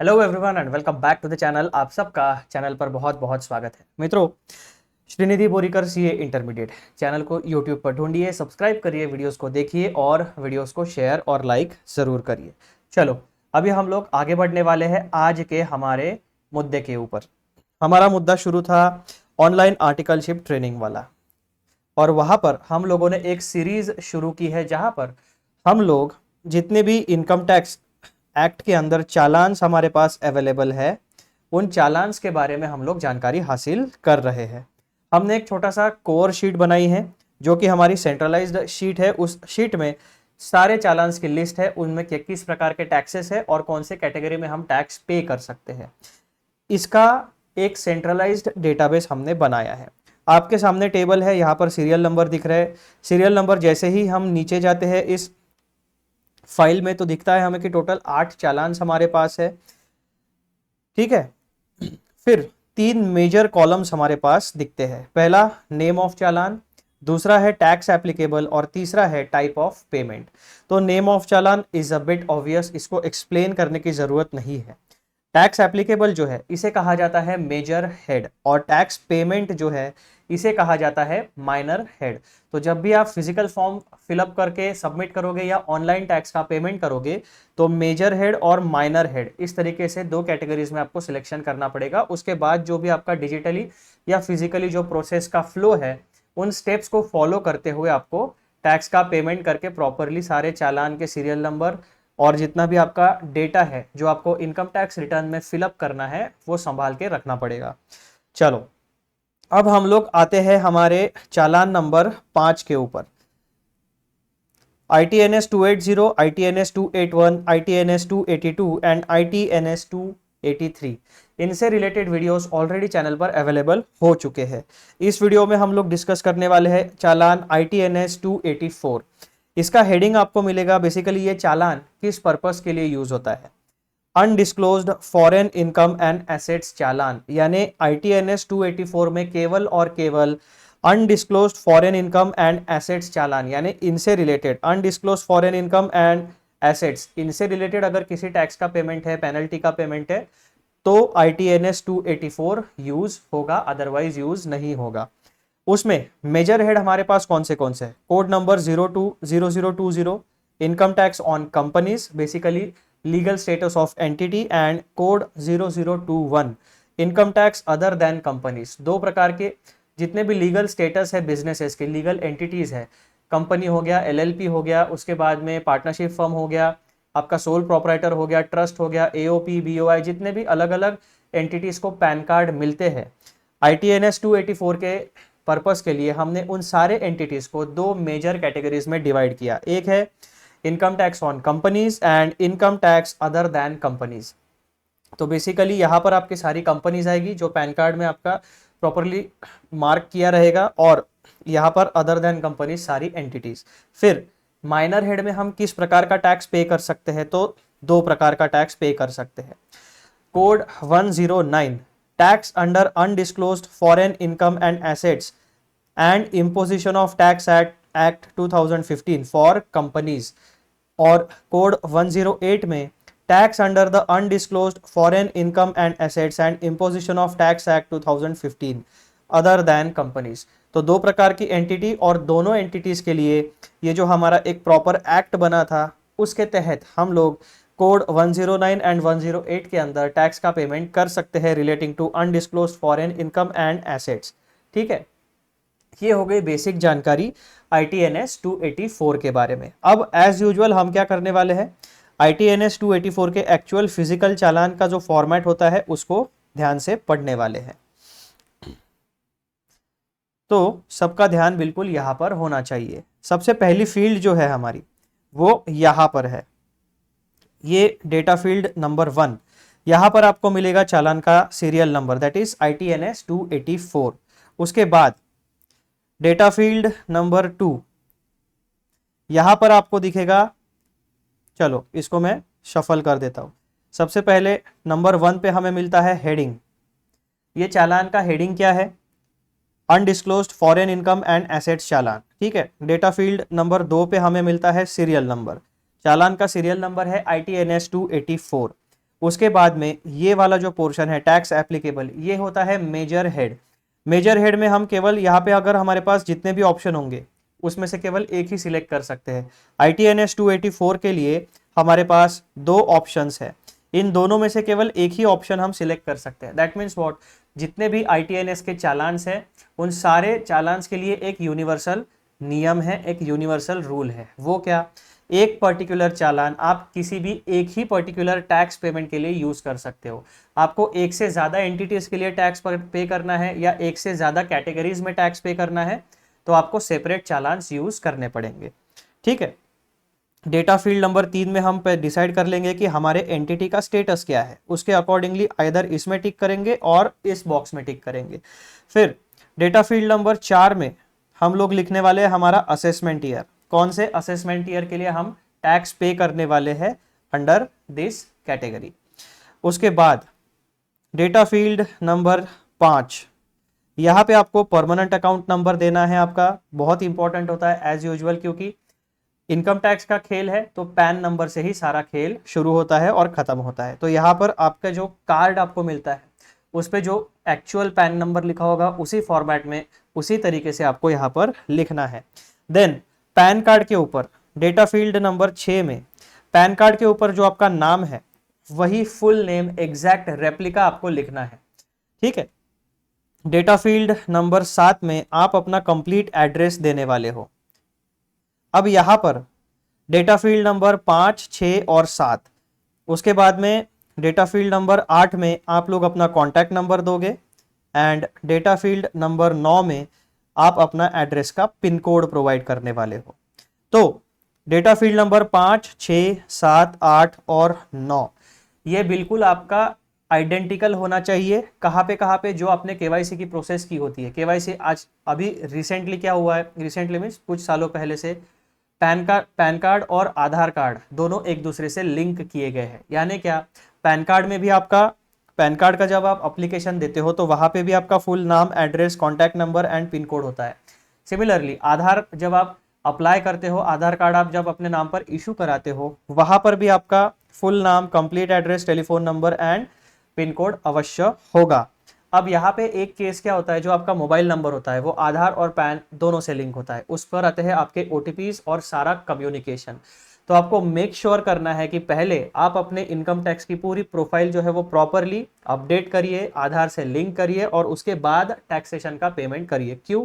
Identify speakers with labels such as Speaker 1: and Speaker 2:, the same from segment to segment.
Speaker 1: Hello everyone and welcome back to the channel. आप सबका channel पर बहुत बहुत स्वागत है। मित्रों, Srinidhi Borikar CA intermediate channel को यूट्यूब पर ढूंढिए, सब्सक्राइब करिए, वीडियोस को देखिए और वीडियोस को शेयर और लाइक ज़रूर करिए। चलो, अभी हम लोग आगे बढ़ने वाले हैं आज के हमारे मुद्दे के ऊपर। हमारा मुद्दा शुरू था ऑनलाइन आर्टिकलशिप ट्रेनिंग वाला, और वहाँ पर हम लोगों ने एक सीरीज शुरू की है जहाँ पर हम लोग जितने भी इनकम टैक्स एक्ट के अंदर चालान्स हमारे पास अवेलेबल है, उन चालान्स के बारे में हम लोग जानकारी हासिल कर रहे हैं। हमने एक छोटा सा कोर शीट बनाई है जो कि हमारी सेंट्रलाइज्ड शीट है। उस शीट में सारे चालान्स की लिस्ट है, उनमें किस प्रकार के टैक्सेस है और कौन से कैटेगरी में हम टैक्स पे कर सकते हैं। इसका एक सेंट्रलाइज्ड डेटाबेस हमने बनाया है। आपके सामने टेबल है, यहाँ पर सीरियल नंबर दिख रहा है। सीरियल नंबर जैसे ही हम नीचे जाते हैं इस फाइल में तो दिखता है हमें कि टोटल 8 चालान्स हमारे पास है। ठीक है, फिर 3 मेजर कॉलम्स हमारे पास दिखते हैं। पहला नेम ऑफ चालान, दूसरा है टैक्स एप्लीकेबल और तीसरा है टाइप ऑफ पेमेंट। तो name of challan is a bit obvious, इसको एक्सप्लेन करने की जरूरत नहीं है। टैक्स एप्लीकेबल जो है इसे कहा जाता है मेजर हेड, और टैक्स पेमेंट जो है इसे कहा जाता है माइनर हेड। तो जब भी आप फिजिकल फॉर्म फिलअप करके सबमिट करोगे या ऑनलाइन टैक्स का पेमेंट करोगे तो मेजर हेड और माइनर हेड इस तरीके से 2 कैटेगरीज में आपको सिलेक्शन करना पड़ेगा। उसके बाद जो भी आपका डिजिटली या फिजिकली जो प्रोसेस का फ्लो है उन स्टेप्स को फॉलो करते हुए आपको टैक्स का पेमेंट करके प्रॉपरली सारे चालान के सीरियल नंबर और जितना भी आपका डेटा है जो आपको इनकम टैक्स रिटर्न में फिलअप करना है वो संभाल के रखना पड़ेगा। चलो, अब हम लोग आते हैं हमारे चालान नंबर 5 के ऊपर। ITNS 280, ITNS 281, ITNS 282 and ITNS 283 इनसे रिलेटेड वीडियोस ऑलरेडी चैनल पर अवेलेबल हो चुके हैं। इस वीडियो में हम लोग डिस्कस करने वाले हैं चालान ITNS 284। इसका हेडिंग आपको मिलेगा, बेसिकली ये चालान किस पर्पस के लिए यूज होता है। Undisclosed foreign income and assets challan, यानी ITNS 284 में केवल और केवल undisclosed foreign income and assets challan, यानी इनसे related undisclosed foreign income and assets, इनसे रिलेटेड अगर किसी टैक्स का पेमेंट है, पेनल्टी का पेमेंट है, तो ITNS 284 यूज होगा, अदरवाइज यूज नहीं होगा। उसमें मेजर हेड हमारे पास कौन से है? Code number 020020, income tax on companies, basically legal status of entity, and code 0021 income tax other than companies. 2 प्रकार के जितने भी लीगल स्टेटस है बिजनेसेस के, लीगल एंटिटीज है, कंपनी हो गया, LLP हो गया, उसके बाद में पार्टनरशिप फर्म हो गया, आपका सोल प्रोपराइटर हो गया, ट्रस्ट हो गया, AOP, BOI, जितने भी अलग अलग एंटिटीज को पैन कार्ड मिलते हैं, ITNS 284 के पर्पस के लिए हमने उन सारे एंटिटीज को 2 मेजर कैटेगरीज में डिवाइड किया। एक है income tax on companies and income tax other than companies. तो बेसिकली यहाँ पर आपकी सारी कंपनीज आएगी जो पैन कार्ड में आपका प्रॉपरली मार्क किया रहेगा, और यहाँ पर अदर देन कंपनीज सारी एंटिटीज। फिर माइनर हेड में हम किस प्रकार का टैक्स पे कर सकते हैं? तो 2 प्रकार का टैक्स पे कर सकते हैं। Code 109 tax under undisclosed foreign income and assets and imposition of tax act 2015 for companies, और कोड 108 में tax under the undisclosed foreign income and assets and imposition of tax act 2015 other than companies. तो 2 प्रकार की entity, और दोनों entities के लिए ये जो हमारा एक प्रॉपर एक्ट बना था उसके तहत हम लोग कोड 109 एंड 108 के अंदर टैक्स का पेमेंट कर सकते हैं relating to undisclosed foreign income and assets. ठीक है, ये हो गई बेसिक जानकारी ITNS 284 के बारे में। अब एज यूजुअल हम क्या करने वाले हैं, ITNS 284 के एक्चुअल फिजिकल चालान का जो फॉर्मेट होता है उसको ध्यान से पढ़ने वाले हैं। तो सबका ध्यान बिल्कुल यहाँ पर होना चाहिए। सबसे पहली फील्ड जो है हमारी वो यहाँ पर है, ये डेटा फील्ड नंबर 1। यहाँ पर आपको मिलेगा चालान का serial number, that is ITNS 284। उसके बाद डेटा फील्ड नंबर 2, यहां पर आपको दिखेगा, चलो इसको मैं शफल कर देता हूं। सबसे पहले नंबर 1 पे हमें मिलता है हेडिंग। ये चालान का हेडिंग क्या है? Undisclosed foreign income and assets challan. ठीक है, डेटा फील्ड नंबर 2 पे हमें मिलता है सीरियल नंबर। चालान का सीरियल नंबर है ITNS 284। उसके बाद में ये वाला जो पोर्शन है टैक्स एप्लीकेबल, ये होता है मेजर हेड। मेजर हेड में हम केवल यहाँ पे अगर हमारे पास जितने भी ऑप्शन होंगे उसमें से केवल एक ही सिलेक्ट कर सकते हैं। ITNS 284 के लिए हमारे पास दो ऑप्शंस है, इन दोनों में से केवल एक ही ऑप्शन हम सिलेक्ट कर सकते हैं। दैट मीन्स व्हाट, जितने भी ITNS के चालान्स हैं उन सारे चालान्स के लिए एक यूनिवर्सल नियम है, एक यूनिवर्सल रूल है। वो क्या, एक पर्टिकुलर चालान आप किसी भी एक ही पर्टिकुलर टैक्स पेमेंट के लिए यूज कर सकते हो। आपको एक से ज्यादा एंटिटीज के लिए टैक्स पे करना है या एक से ज्यादा कैटेगरीज में टैक्स पे करना है तो आपको सेपरेट चालान्स यूज करने पड़ेंगे। ठीक है, डेटा फील्ड नंबर 3 में हम डिसाइड कर लेंगे कि हमारे एंटिटी का स्टेटस क्या है, उसके अकॉर्डिंगली आइदर इसमें टिक करेंगे और इस बॉक्स में टिक करेंगे। फिर डेटा फील्ड नंबर 4 में हम लोग लिखने वाले हैं हमारा असेसमेंट ईयर, कौन से असेसमेंट ईयर के लिए हम टैक्स पे करने वाले हैं अंडर दिस कैटेगरी। उसके बाद डेटा फील्ड नंबर 5, यहाँ पे आपको परमानेंट अकाउंट नंबर देना है आपका, बहुत इंपॉर्टेंट होता है एज यूजुअल, क्योंकि इनकम टैक्स का खेल है तो पैन नंबर से ही सारा खेल शुरू होता है और खत्म होता है। तो यहाँ पर आपका जो कार्ड आपको मिलता है उस पर जो एक्चुअल पैन नंबर लिखा होगा उसी फॉर्मेट में उसी तरीके से आपको यहाँ पर लिखना है। देन पैन कार्ड के ऊपर डेटा फील्ड नंबर 6 में पैन कार्ड के ऊपर जो आपका नाम है वही फुल नेम एग्जैक्ट रेप्लिका आपको लिखना है। ठीक है, डेटा फील्ड नंबर 7 में आप अपना कंप्लीट एड्रेस देने वाले हो। अब यहां पर डेटा फील्ड नंबर 5, 6 और 7, उसके बाद में डेटा फील्ड नंबर 8 में आप लोग अपना कॉन्टैक्ट नंबर दोगे एंड डेटा फील्ड नंबर 9 में आप अपना एड्रेस का पिन कोड प्रोवाइड करने वाले हो। तो डेटा फील्ड नंबर 5, 6, 7, 8 और 9 ये बिल्कुल आपका आइडेंटिकल होना चाहिए। कहाँ पे जो आपने केवाईसी की प्रोसेस की होती है। केवाईसी आज अभी रिसेंटली क्या हुआ है, रिसेंटली मीन्स कुछ सालों पहले से पैन कार्ड और आधार कार्ड दोनों एक दूसरे से लिंक किए गए हैं। यानी क्या, पैन कार्ड में भी आपका पैन कार्ड का जब आप एप्लीकेशन देते हो तो वहां पे भी आपका फुल नाम, address, contact number and pin code होता है। सिमिलरली आधार जब आप अप्लाई करते हो, आधार कार्ड आप जब अपने नाम पर इशू कराते हो वहां पर भी आपका फुल नाम, complete address, telephone number and pin code अवश्य होगा। अब यहाँ पे एक केस क्या होता है, जो आपका मोबाइल नंबर होता है वो आधार और पैन दोनों से लिंक होता है, उस पर आते हैं आपके OTPs और सारा कम्युनिकेशन। तो आपको मेक श्योर करना है कि पहले आप अपने इनकम टैक्स की पूरी प्रोफाइल जो है वो प्रॉपरली अपडेट करिए, आधार से लिंक करिए और उसके बाद टैक्सेशन का पेमेंट करिए। क्यों?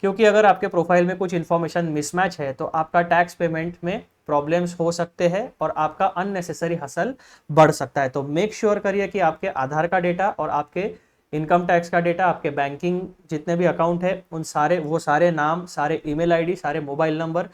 Speaker 1: क्योंकि अगर आपके प्रोफाइल में कुछ इन्फॉर्मेशन मिसमैच है तो आपका टैक्स पेमेंट में प्रॉब्लम्स हो सकते हैं और आपका अननेसेसरी हसल बढ़ सकता है। तो मेक श्योर करिए कि आपके आधार का डेटा और आपके इनकम टैक्स का डेटा, आपके बैंकिंग जितने भी अकाउंट है उन सारे नाम, सारे ईमेल आईडी, सारे मोबाइल नंबर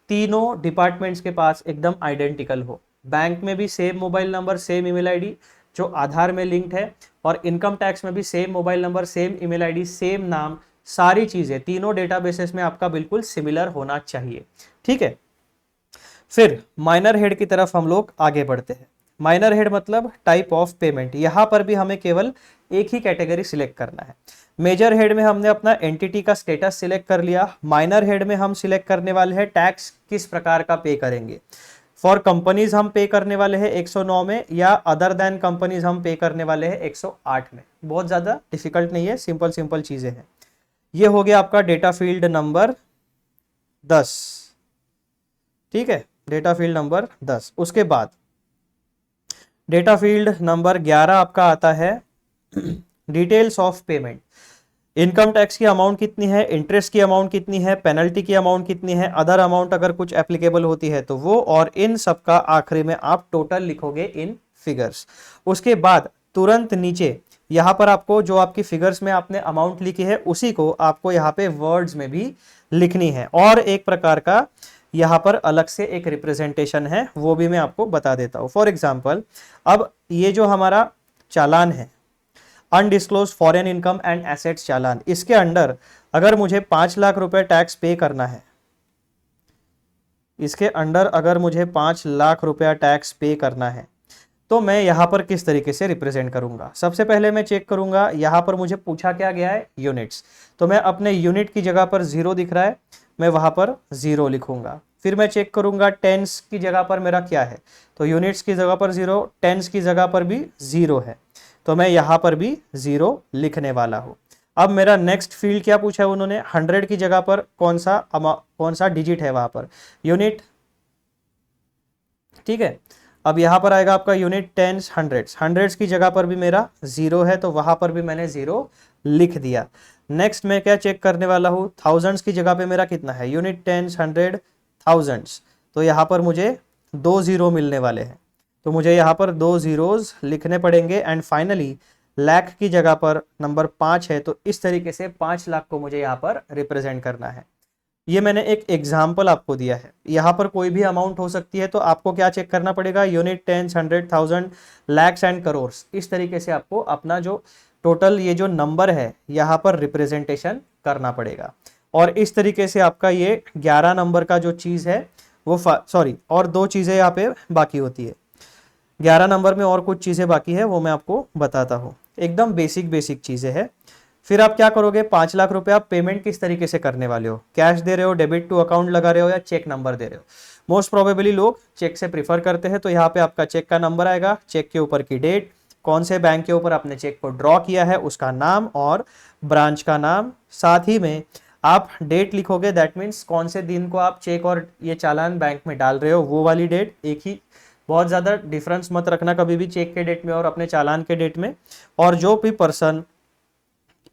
Speaker 1: तीनों डिपार्टमेंट्स के पास एकदम आइडेंटिकल हो। बैंक में भी same mobile number, same email ID जो आधार में लिंक्ड है, और इनकम टैक्स में भी same mobile number, same email ID, same नाम, सारी चीजें तीनों डेटाबेसेस में आपका बिल्कुल सिमिलर होना चाहिए। ठीक है, फिर माइनर हेड की तरफ हम लोग आगे बढ़ते हैं। माइनर हेड मतलब टाइप ऑफ पेमेंट। यहां पर भी हमें केवल एक ही कैटेगरी सिलेक्ट करना है। मेजर हेड में हमने अपना एंटिटी का स्टेटस सिलेक्ट कर लिया। माइनर हेड में हम सिलेक्ट करने वाले हैं टैक्स किस प्रकार का पे करेंगे। फॉर कंपनीज हम पे करने वाले हैं 109 में, या अदर देन कंपनीज हम पे करने वाले हैं 108 में। बहुत ज्यादा डिफिकल्ट नहीं है, सिंपल चीजें हैं। ये हो गया आपका डेटा फील्ड नंबर 10। ठीक है, डेटा फील्ड नंबर 10। उसके बाद डेटा फील्ड नंबर 11 आपका आता है details of payment. Income tax की अमाउंट कितनी है, इंटरेस्ट की अमाउंट कितनी है, पेनल्टी की अमाउंट कितनी है, अदर अमाउंट अगर कुछ एप्लीकेबल होती है तो वो, और इन सब का आखिरी में आप टोटल लिखोगे इन फिगर्स। उसके बाद तुरंत नीचे यहाँ पर आपको जो आपकी फिगर्स में आपने अमाउंट लिखी है उसी को आपको यहाँ पे वर्ड्स में भी लिखनी है। और एक प्रकार का यहाँ पर अलग से एक रिप्रेजेंटेशन है, वो भी मैं आपको बता देता हूँ। फॉर एग्जाम्पल, अब ये जो हमारा चालान है undisclose foreign income and assets challan, इसके अंडर अगर मुझे 5 लाख रुपए टैक्स पे करना है, इसके अंडर अगर मुझे 5 लाख रुपया टैक्स पे करना है तो मैं यहाँ पर किस तरीके से रिप्रेजेंट करूंगा। सबसे पहले मैं चेक करूंगा, यहाँ पर मुझे पूछा क्या गया है, यूनिट्स। तो मैं अपने यूनिट की जगह पर 0 दिख रहा है, मैं वहां पर 0 लिखूंगा। फिर मैं चेक करूंगा टेंस की जगह पर मेरा क्या है, तो यूनिट्स की जगह पर 0, टेंस की जगह पर भी 0 है, तो मैं यहाँ पर भी 0 लिखने वाला हूँ। अब मेरा नेक्स्ट फील्ड क्या पूछा है उन्होंने, 100 की जगह पर कौन सा डिजिट है वहां पर, यूनिट। ठीक है, अब यहाँ पर आएगा आपका यूनिट टेंस हंड्रेड्स, हंड्रेड्स की जगह पर भी मेरा 0 है, तो वहां पर भी मैंने 0 लिख दिया। नेक्स्ट मैं क्या चेक करने वाला हूँ, थाउजेंड्स की जगह पे मेरा कितना है, यूनिट टेंस हंड्रेड थाउजेंड्स, तो यहाँ पर मुझे 2 0 मिलने वाले हैं, तो मुझे यहाँ पर 2 zeros लिखने पड़ेंगे। एंड फाइनली लाख की जगह पर नंबर 5 है, तो इस तरीके से 5 लाख को मुझे यहाँ पर रिप्रेजेंट करना है। ये मैंने एक एग्जाम्पल आपको दिया है, यहाँ पर कोई भी अमाउंट हो सकती है, तो आपको क्या चेक करना पड़ेगा, unit tens hundred thousand lakhs and crores, इस तरीके से आपको अपना जो टोटल ये जो नंबर है यहाँ पर रिप्रेजेंटेशन करना पड़ेगा। और इस तरीके से आपका ये 11 नंबर का जो चीज़ है वो सॉरी, और 2 चीज़ें यहाँ पे बाकी होती है, 11 नंबर में और कुछ चीज़ें बाकी है, वो मैं आपको बताता हूँ। एकदम बेसिक चीज़ें हैं। फिर आप क्या करोगे, 5 लाख रुपए आप पेमेंट किस तरीके से करने वाले हो, कैश दे रहे हो, डेबिट टू अकाउंट लगा रहे हो, या चेक नंबर दे रहे हो। मोस्ट प्रोबेबली लोग चेक से प्रीफर करते हैं, तो यहाँ पे आपका चेक का नंबर आएगा, चेक के ऊपर की डेट, कौन से बैंक के ऊपर आपने चेक को ड्रॉ किया है उसका नाम और ब्रांच का नाम, साथ ही में आप डेट लिखोगे, दैट मीन्स कौन से दिन को आप चेक और ये चालान बैंक में डाल रहे हो, वो वाली डेट। एक ही, बहुत ज़्यादा डिफरेंस मत रखना कभी भी चेक के डेट में और अपने चालान के डेट में। और जो भी पर्सन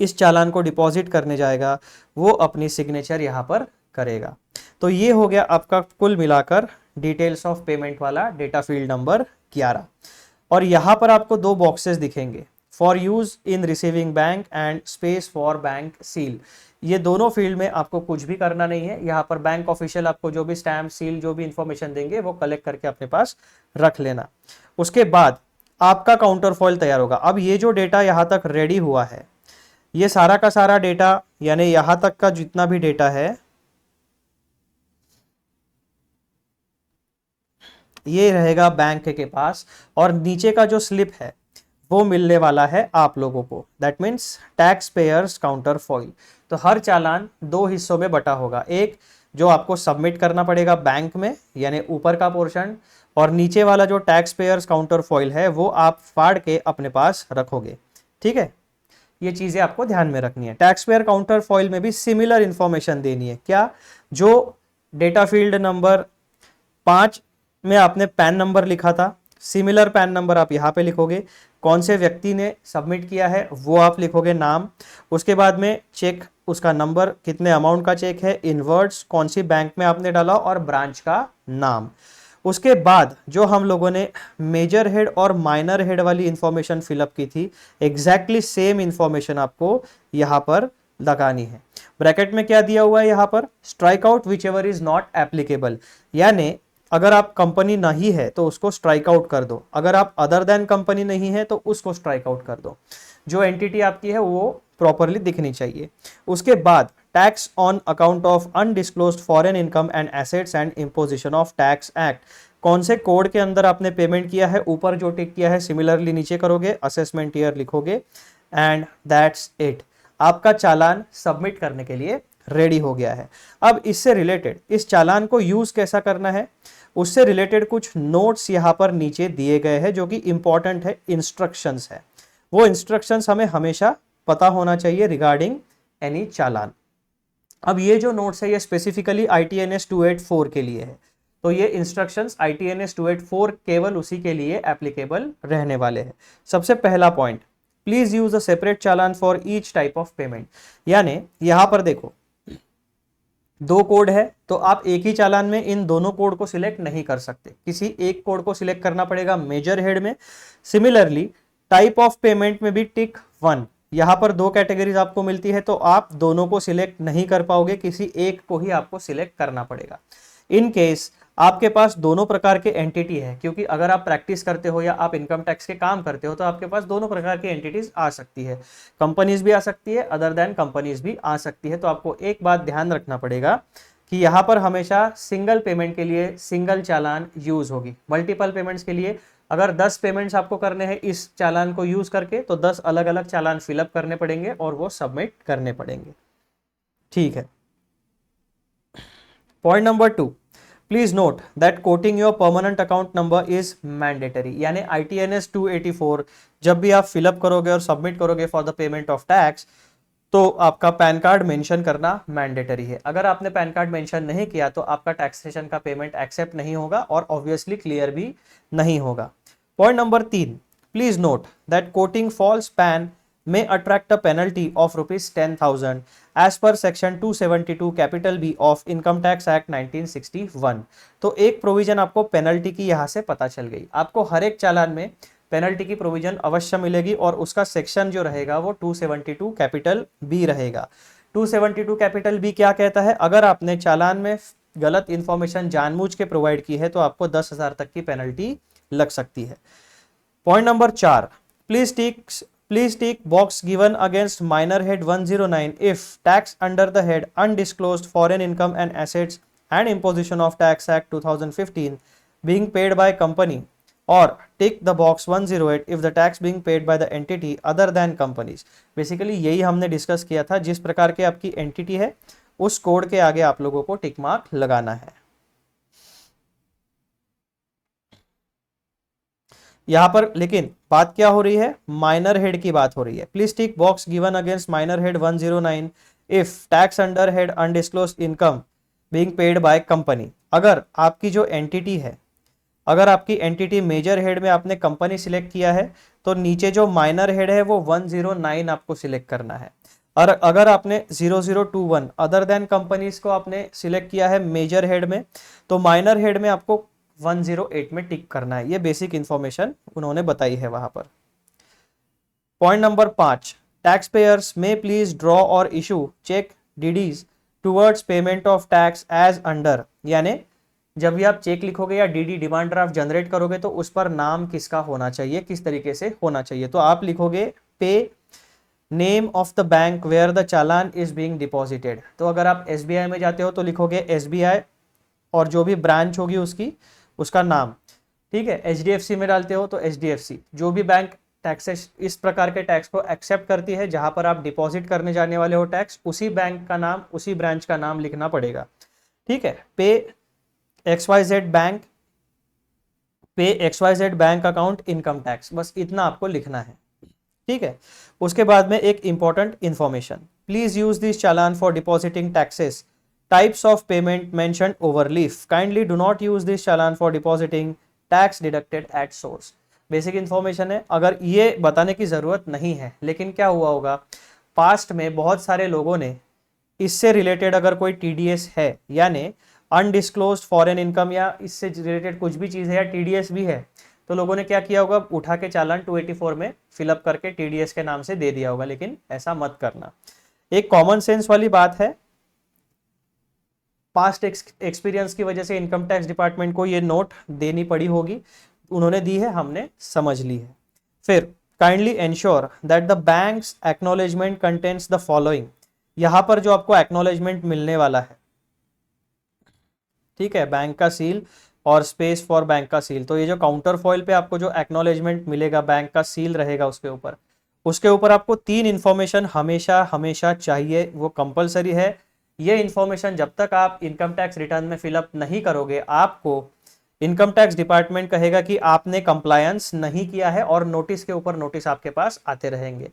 Speaker 1: इस चालान को डिपॉजिट करने जाएगा वो अपनी सिग्नेचर यहाँ पर करेगा। तो ये हो गया आपका कुल मिलाकर डिटेल्स ऑफ पेमेंट वाला डेटा फील्ड नंबर 11। और यहाँ पर आपको 2 बॉक्सेस दिखेंगे, for use in receiving bank and space for bank seal. ये दोनों फील्ड में आपको कुछ भी करना नहीं है, यहाँ पर बैंक ऑफिशियल आपको जो भी स्टैम्प सील जो भी इंफॉर्मेशन देंगे वो कलेक्ट करके अपने पास रख लेना। उसके बाद आपका काउंटर फॉइल तैयार होगा। अब ये जो डेटा यहाँ तक रेडी हुआ है, ये सारा का सारा डेटा, यानी यहां तक का जितना भी डेटा है ये रहेगा बैंक के पास, और नीचे का जो स्लिप है वो मिलने वाला है आप लोगों को, that means tax payers counter foil. तो हर चालान 2 हिस्सों में बटा होगा, एक जो आपको सबमिट करना पड़ेगा बैंक में यानी ऊपर का पोर्शन, और नीचे वाला जो टैक्स पेयर्स काउंटर फॉइल है वो आप फाड़ के अपने पास रखोगे। ठीक है, ये चीजें आपको ध्यान में रखनी है। टैक्स पेयर काउंटर फॉइल में भी सिमिलर इंफॉर्मेशन देनी है। क्या, जो डेटा फील्ड नंबर 5 में आपने पैन नंबर लिखा था, सिमिलर पैन नंबर आप यहाँ पे लिखोगे, कौन से व्यक्ति ने सबमिट किया है वो आप लिखोगे नाम, उसके बाद में चेक उसका नंबर, कितने अमाउंट का चेक है, इनवर्ड्स, कौन सी बैंक में आपने डाला और ब्रांच का नाम। उसके बाद जो हम लोगों ने मेजर हेड और माइनर हेड वाली इंफॉर्मेशन फिलअप की थी, एग्जैक्टली सेम इंफॉर्मेशन आपको यहाँ पर लगानी है। ब्रैकेट में क्या दिया हुआ है यहाँ पर, strike out which ever is not applicable, यानी अगर आप कंपनी नहीं है तो उसको स्ट्राइक आउट कर दो, अगर आप अदर देन कंपनी नहीं है तो उसको स्ट्राइक आउट कर दो, जो एंटिटी आपकी है वो प्रॉपरली दिखनी चाहिए। उसके बाद tax on account of undisclosed foreign income and assets and imposition of tax act, कौन से कोड के अंदर आपने पेमेंट किया है, ऊपर जो टिक किया है सिमिलरली नीचे करोगे, असेसमेंट ईयर लिखोगे, एंड दैट्स इट। आपका चालान सबमिट करने के लिए रेडी हो गया है। अब इससे रिलेटेड इस चालान को यूज कैसा करना है, उससे रिलेटेड कुछ नोट्स यहाँ पर नीचे दिए गए हैं जो कि इंपॉर्टेंट है, इंस्ट्रक्शंस है। वो इंस्ट्रक्शंस हमें हमेशा पता होना चाहिए रिगार्डिंग एनी चालान। अब ये जो नोट्स है ये स्पेसिफिकली ITNS 284 के लिए है, तो ये इंस्ट्रक्शंस ITNS 284 केवल उसी के लिए एप्लीकेबल रहने वाले हैं। सबसे पहला point, please use a separate challan for each type of payment, यानी यहां पर देखो 2 कोड है तो आप एक ही चालान में इन दोनों कोड को सिलेक्ट नहीं कर सकते, किसी एक कोड को सिलेक्ट करना पड़ेगा मेजर हेड में। सिमिलरली टाइप ऑफ पेमेंट में भी टिक 1, यहां पर 2 कैटेगरीज आपको मिलती है तो आप दोनों को सिलेक्ट नहीं कर पाओगे, किसी एक को ही आपको सिलेक्ट करना पड़ेगा। इन केस आपके पास दोनों प्रकार के एंटिटी है, क्योंकि अगर आप प्रैक्टिस करते हो या आप इनकम टैक्स के काम करते हो तो आपके पास दोनों प्रकार की एंटिटीज आ सकती है, कंपनीज भी आ सकती है, अदर देन कंपनीज भी आ सकती है। तो आपको एक बात ध्यान रखना पड़ेगा कि यहाँ पर हमेशा सिंगल पेमेंट के लिए सिंगल चालान यूज होगी, मल्टीपल पेमेंट्स के लिए अगर 10 पेमेंट्स आपको करने हैं इस चालान को यूज करके तो 10 अलग अलग चालान फिलअप करने पड़ेंगे और वो सबमिट करने पड़ेंगे। ठीक है, point number 2, please note that coating your permanent account number is mandatory, यानी ITNS 284 जब भी आप फिलअप करोगे और सबमिट करोगे for the payment of tax, तो आपका पैन कार्ड मेंशन करना मैंडेटरी है। अगर आपने पैन कार्ड मेंशन नहीं किया तो आपका टैक्सेशन का पेमेंट एक्सेप्ट नहीं होगा और ऑब्वियसली क्लियर भी नहीं होगा। Point number 3, please note that quoting false PAN may attract a penalty of ₹10,000 as per section 272 capital B of Income Tax Act 1961। तो एक प्रोविजन आपको पेनल्टी की यहां से पता चल गई। आपको हर एक चालान में पेनल्टी की प्रोविजन अवश्य मिलेगी और उसका सेक्शन जो रहेगा वो 272 कैपिटल बी रहेगा। 272 कैपिटल बी क्या कहता है? अगर आपने चालान में गलत इंफॉर्मेशन जानबूझ के प्रोवाइड की है तो आपको 10,000 तक की पेनल्टी लग सकती है। Point number 4, Please tick box given against minor head 109 if tax under the head undisclosed foreign income and assets and imposition of tax act 2015 being paid by company, or tick the box 108 if the tax being paid by the entity other than companies। Basically यही हमने discuss किया था, जिस प्रकार के आपकी entity है उस कोड के आगे आप लोगों को टिक मार्क लगाना है। यहां पर लेकिन बात क्या हो रही है? माइनर हेड की बात हो रही है। Please tick box given against minor head 109 if tax under head undisclosed income being paid by company. अगर आपकी जो एंटिटी है, अगर आपकी एंटिटी मेजर हेड में आपने कंपनी सिलेक्ट किया है तो नीचे जो माइनर हेड है वो 109 आपको सिलेक्ट करना है। और अगर आपने 0021 अदर देन कंपनीज को आपने सिलेक्ट किया है मेजर हेड में, तो माइनर हेड में आपको 108 में टिक करना है। ये बेसिक इंफॉर्मेशन उन्होंने बताई है वहां पर। पॉइंट नंबर 5, टैक्स पेयर्स में प्लीज ड्रॉ और issue cheque DDs towards payment of tax as under, यानी जब भी आप चेक लिखोगे या डीडी डिमांड ड्राफ्ट जनरेट करोगे तो उस पर नाम किसका होना चाहिए, किस तरीके से होना चाहिए। तो आप लिखोगे पे name of the bank where the challan is being deposited. तो अगर आप SBI में जाते हो तो लिखोगे SBI और जो भी ब्रांच होगी उसका नाम, ठीक है। HDFC में डालते हो तो HDFC। जो भी बैंक टैक्सेस इस प्रकार के टैक्स को एक्सेप्ट करती है जहां पर आप डिपॉजिट करने जाने वाले हो टैक्स, उसी बैंक का नाम, उसी ब्रांच का नाम लिखना पड़ेगा, ठीक है। पे XYZ bank account income tax, बस इतना आपको लिखना है, ठीक है। उसके बाद में एक important information, please use this challan for depositing taxes types of payment mentioned over leaf, kindly do not use this challan for depositing tax deducted at source। Basic information है, अगर ये बताने की जरूरत नहीं है, लेकिन क्या हुआ होगा पास्ट में बहुत सारे लोगों ने इससे रिलेटेड अगर कोई TDS है यानी अनडिस्क्लोज्ड फॉरेन इनकम या इससे रिलेटेड कुछ भी चीज है या TDS भी है, तो लोगों ने क्या किया होगा, उठा के चालान 284 में फिलअप करके TDS के नाम से दे दिया होगा। लेकिन ऐसा मत करना, एक कॉमन सेंस वाली बात है। पास्ट एक्सपीरियंस की वजह से इनकम टैक्स डिपार्टमेंट को ये नोट देनी पड़ी होगी, उन्होंने दी है, हमने समझ ली है। फिर kindly ensure that the banks acknowledgement contains the following. यहां पर जो आपको एक्नॉलेजमेंट मिलने वाला है, ठीक है, बैंक का सील और स्पेस फॉर बैंक का सील। तो ये जो काउंटर फॉइल पे आपको जो एक्नॉलेजमेंट मिलेगा, बैंक का सील रहेगा उसके ऊपर आपको 3 इंफॉर्मेशन हमेशा हमेशा चाहिए, वो कंपलसरी है। ये इंफॉर्मेशन जब तक आप इनकम टैक्स रिटर्न में फिलअप नहीं करोगे, आपको इनकम टैक्स डिपार्टमेंट कहेगा कि आपने कंप्लायंस नहीं किया है और नोटिस के ऊपर नोटिस आपके पास आते रहेंगे।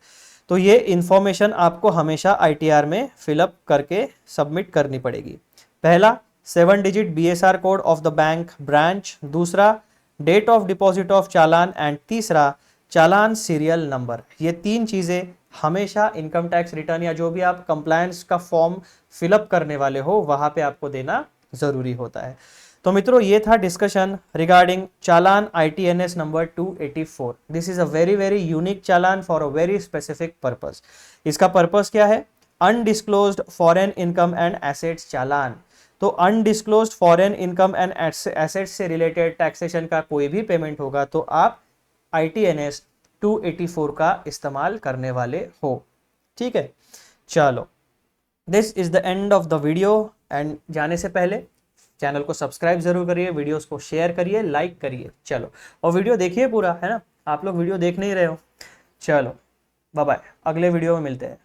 Speaker 1: तो ये इंफॉर्मेशन आपको हमेशा ITR में फिलअप करके सबमिट करनी पड़ेगी। पहला 7 digit BSR code of the bank branch, दूसरा date of deposit of challan and तीसरा चालान सीरियल नंबर। ये 3 चीजें हमेशा इनकम टैक्स रिटर्न या जो भी आप कंप्लायंस का फॉर्म फिलअप करने वाले हो वहां पे आपको देना जरूरी होता है। तो मित्रों, ये था discussion regarding challan ITNS number 284। This is a very very unique challan for a very specific purpose. इसका पर्पस क्या है? Undisclosed foreign income and assets challan. तो undisclosed foreign income and assets से रिलेटेड टैक्सेशन का कोई भी पेमेंट होगा तो आप ITNS 284 का इस्तेमाल करने वाले हो, ठीक है। चलो, this is the end of the video. And जाने से पहले चैनल को सब्सक्राइब जरूर करिए, वीडियोस को शेयर करिए, लाइक करिए। चलो, और वीडियो देखिए पूरा, है ना, आप लोग वीडियो देख नहीं रहे हो। चलो बाय बाय, अगले वीडियो में मिलते हैं।